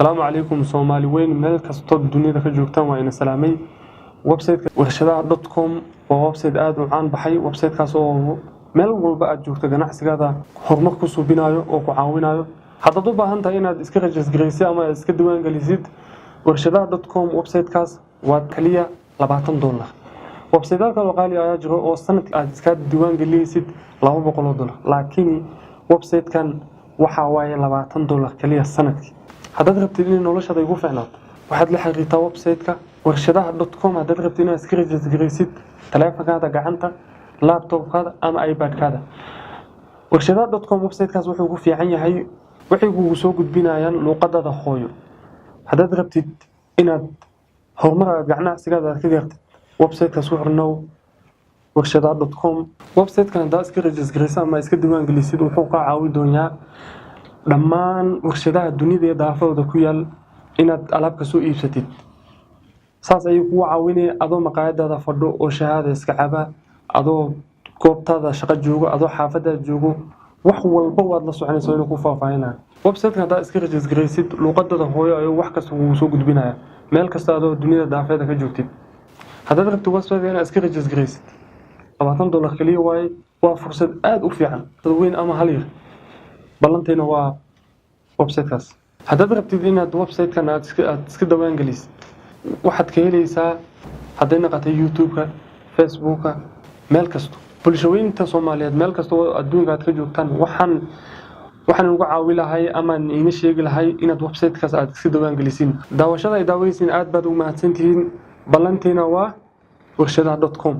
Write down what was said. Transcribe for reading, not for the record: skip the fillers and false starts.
السلام عليكم Soomaali weyn meel kasto dunida ka joogtaan waa ina salaamay website warshadaha.com waa website aad u caan baxay website kaas oo meel walba aad joogto ganacsigaada horumar ku suubinayo oo ku caawinayo hadda u baahan tahay inaad iska register ama iska diiwaan gelisid warshadaha.com website kaas waa kaliya $20 website kale oo qaali ah jiro oo sanadkii aad iska diiwaan gelisid $200 laakiin website kan waxa waaye $20 kaliya sanadkii haddaad rabtid in noloshaada ugu fiicnaato waxaad la xiriirtaa website-ka warshadaha.com haddaad rabtid inaad iska register taleefankaaga gacanta laptop-kaada ama iPad-kaada warshadaha.com website-kaas wuxuu ugu fiican yahay waxay kugu soo gudbinayaan luqadada hooyo haddaad rabtid inaad horumar ganacsigaada ka gaartid website-kaas wuxuu xirnow warshadaha.com website-kan haddaad iska register ama iska diiwaan gelisid wuxuu ka caawin doonaa dhammaan warshadaha dunida ee daafadooda ku yaal inaad alaab ka soo iibsatid saas ay ku caawinayaan adoo maqaayadaada fadho oo shahaada iska caba adoo goobtaada shaqo joogo adoo xaafadda joogo wax walba waad la soconaysaa inuu ku faahfaahinaa website-ka haddaad iska register luqadada hooyo ayuu wax kasta ugu soo gudbinaya meel kasta adoo dunida daafeeda ka joogtid haddaad rabto website inaad iska register $20 kaliya waaye waa fursad aad u fiican dad weyn ama hal yar ballanteena waa website-kaas haddaad rabtid inaad website-kan aad iska diiwaan gelisid waxaad ka helaysaa hadday noqoto YouTube-ka Facebook-ka meel kasto bulshooyinka Soomaaliyeed meel kasto oo adduunka aad ka joogtaan waxaan ugu caawin lahay ama ina sheegi lahay inaad website-kaas aad iska diiwaan gelisin daawashada ay daawaysiin aad baad u mahadsantihiin ballanteena waa warshadaha.com